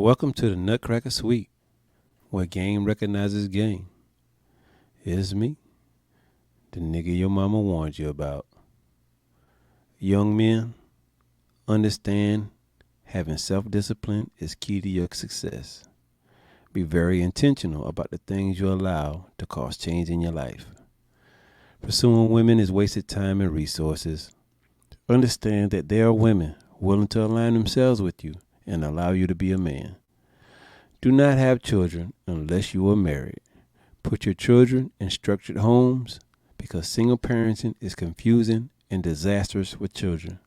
Welcome to the Nutcracker Suite, where game recognizes game. It's me, the nigga your mama warned you about. Young men, understand having self-discipline is key to your success. Be very intentional about the things you allow to cause change in your life. Pursuing women is wasted time and resources. Understand that there are women willing to align themselves with you and allow you to be a man. Do not have children unless you are married. Put your children in structured homes because single parenting is confusing and disastrous with children.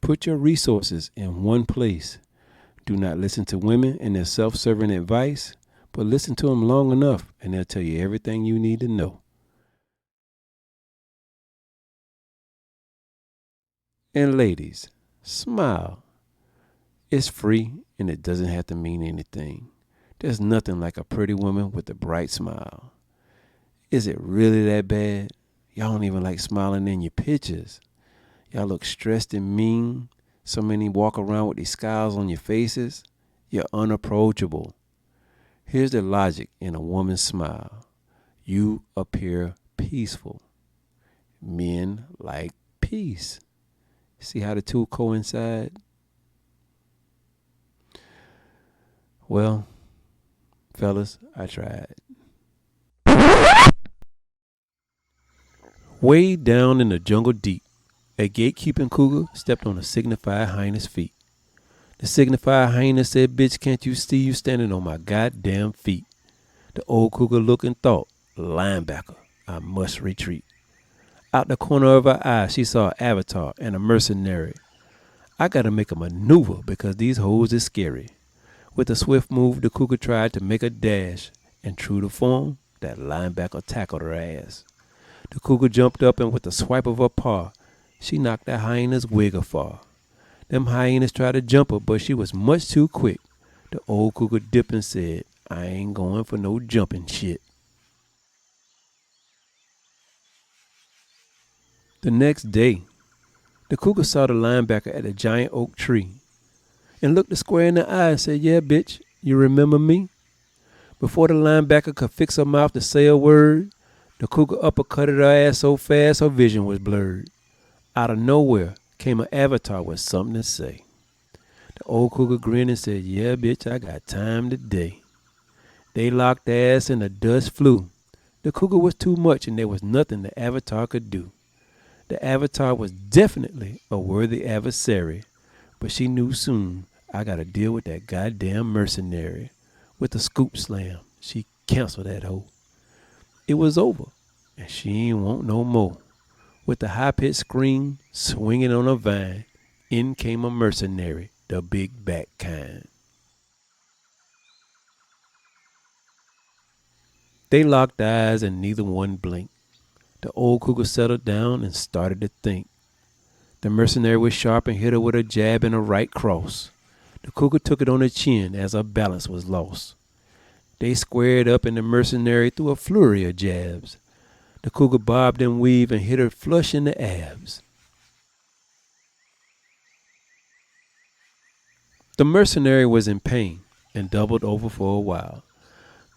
Put your resources in one place. Do not listen to women and their self-serving advice, but listen to them long enough and they'll tell you everything you need to know. And ladies, smile. It's free and it doesn't have to mean anything. There's nothing like a pretty woman with a bright smile. Is it really that bad? Y'all don't even like smiling in your pictures. Y'all look stressed and mean. So many walk around with these scowls on your faces. You're unapproachable. Here's the logic in a woman's smile. You appear peaceful. Men like peace. See how the two coincide? Well, fellas, I tried. Way down in the jungle deep, a gatekeeping cougar stepped on a Signified Hyena's feet. The Signified Hyena said, "Bitch, can't you see you standing on my goddamn feet?" The old cougar looked and thought, "Linebacker, I must retreat." Out the corner of her eye, she saw an avatar and a mercenary. "I gotta make a maneuver because these hoes is scary." With a swift move, the cougar tried to make a dash, and true to form, that linebacker tackled her ass. The cougar jumped up and with a swipe of her paw, she knocked that hyena's wig afar. Them hyenas tried to jump her, but she was much too quick. The old cougar dipped and said, "I ain't going for no jumping shit." The next day, the cougar saw the linebacker at a giant oak tree and looked the square in the eye and said, "Yeah, bitch, you remember me?" Before the linebacker could fix her mouth to say a word, the cougar uppercutted her ass so fast her vision was blurred. Out of nowhere came an avatar with something to say. The old cougar grinned and said, "Yeah, bitch, I got time today." They locked ass and the dust flew. The cougar was too much and there was nothing the avatar could do. The avatar was definitely a worthy adversary, but she knew soon, I gotta deal with that goddamn mercenary. With a scoop slam, she canceled that hoe. It was over, and she ain't want no more. With a high-pitched scream, swinging on a vine, in came a mercenary, the big back kind. They locked eyes and neither one blinked. The old cougar settled down and started to think. The mercenary was sharp and hit her with a jab and a right cross. The cougar took it on her chin as her balance was lost. They squared up and the mercenary threw a flurry of jabs. The cougar bobbed and weaved and hit her flush in the abs. The mercenary was in pain and doubled over for a while.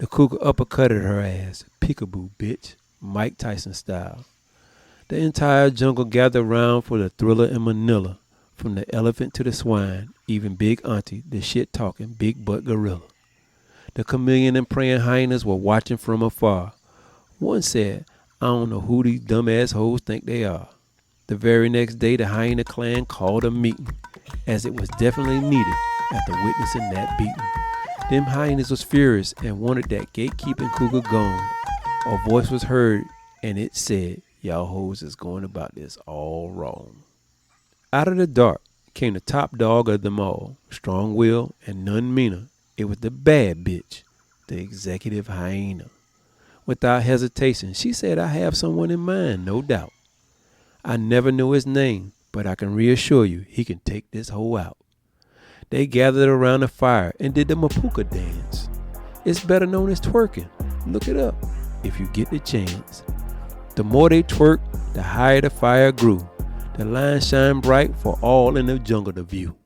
The cougar uppercutted her ass, peekaboo bitch, Mike Tyson style. The entire jungle gathered round for the thriller in Manila, from the elephant to the swine, even Big Auntie, the shit-talking, big-butt gorilla. The chameleon and praying hyenas were watching from afar. One said, "I don't know who these dumb-ass hoes think they are." The very next day, the hyena clan called a meeting, as it was definitely needed after witnessing that beating. Them hyenas was furious and wanted that gatekeeping cougar gone. A voice was heard, and it said, "Y'all hoes is going about this all wrong." Out of the dark came the top dog of them all, strong-willed and none meaner. It was the bad bitch, the executive hyena. Without hesitation, she said, "I have someone in mind, no doubt. I never knew his name, but I can reassure you he can take this hoe out." They gathered around the fire and did the mapuka dance. It's better known as twerking. Look it up if you get the chance. The more they twerked, the higher the fire grew. The line shined bright for all in the jungle to view.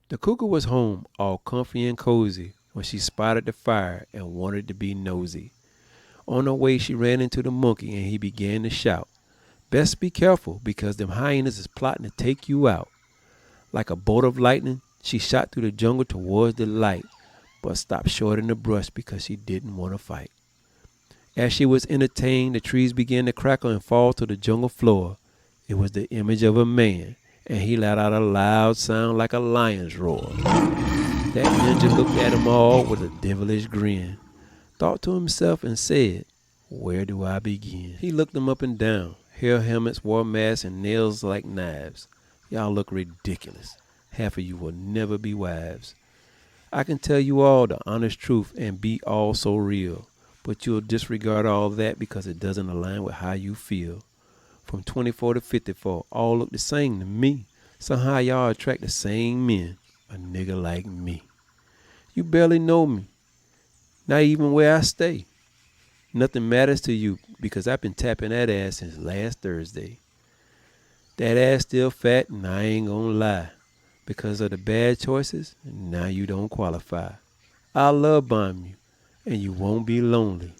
The cougar was home, all comfy and cozy, when she spotted the fire and wanted to be nosy. On her way, she ran into the monkey and he began to shout, "Best be careful, because them hyenas is plotting to take you out." Like a bolt of lightning, she shot through the jungle towards the light, but stopped short in the brush because she didn't want to fight. As she was entertained, the trees began to crackle and fall to the jungle floor. It was the image of a man, and he let out a loud sound like a lion's roar. That ninja looked at them all with a devilish grin, thought to himself and said, "Where do I begin?" He looked them up and down. Hair helmets, war masks, and nails like knives. Y'all look ridiculous. Half of you will never be wives. I can tell you all the honest truth and be all so real, but you'll disregard all that because it doesn't align with how you feel. From 24 to 54, all look the same to me. Somehow y'all attract the same men, a nigga like me. You barely know me, not even where I stay. Nothing matters to you because I've been tapping that ass since last Thursday. That ass still fat and I ain't gonna lie. Because of the bad choices, now you don't qualify. I'll love bomb you and you won't be lonely.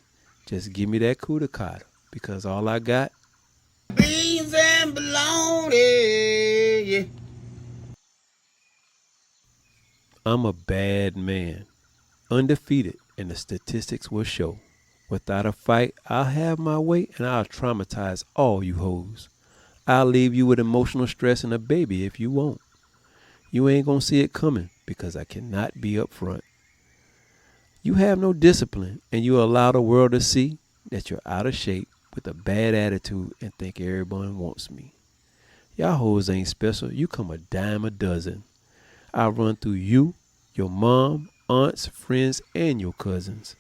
Just give me that cooter cotter because all I got, beans and bologna. Yeah. I'm a bad man. Undefeated and the statistics will show. Without a fight, I'll have my way and I'll traumatize all you hoes. I'll leave you with emotional stress and a baby if you won't. You ain't gonna see it coming because I cannot be upfront. You have no discipline and you allow the world to see that you're out of shape with a bad attitude and think everyone wants me. Y'all hoes ain't special. You come a dime a dozen. I run through you, your mom, aunts, friends, and your cousins.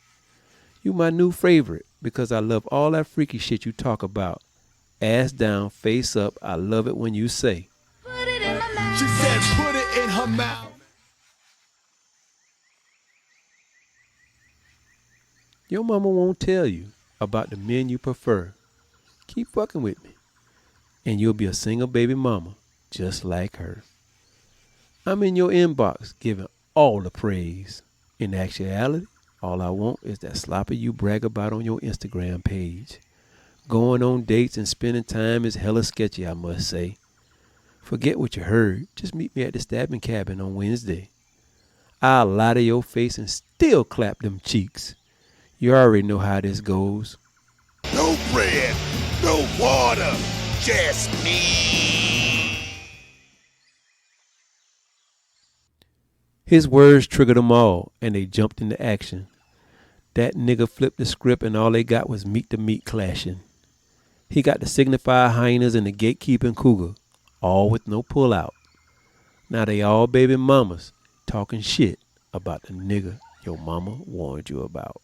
You my new favorite because I love all that freaky shit you talk about. Ass down, face up. I love it when you say, Put it in my mouth. She said, put it in her mouth. your mama won't tell you about the men you prefer. Keep fucking with me, and you'll be a single baby mama just like her. I'm in your inbox giving all the praise. In actuality, all I want is that sloppy you brag about on your Instagram page. Going on dates and spending time is hella sketchy, I must say. Forget what you heard. Just meet me at the stabbing cabin on Wednesday. I'll lie to your face and still clap them cheeks. You already know how this goes. No bread, no water, just me. His words triggered them all, and they jumped into action. That nigga flipped the script, and all they got was meat to meat clashing. He got the Signified hyenas and the gatekeeping cougar, all with no pullout. Now they all baby mamas talking shit about the nigga your mama warned you about.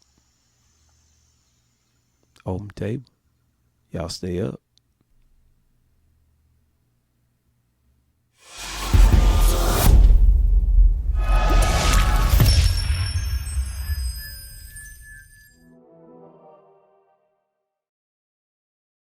Open table. Y'all stay up.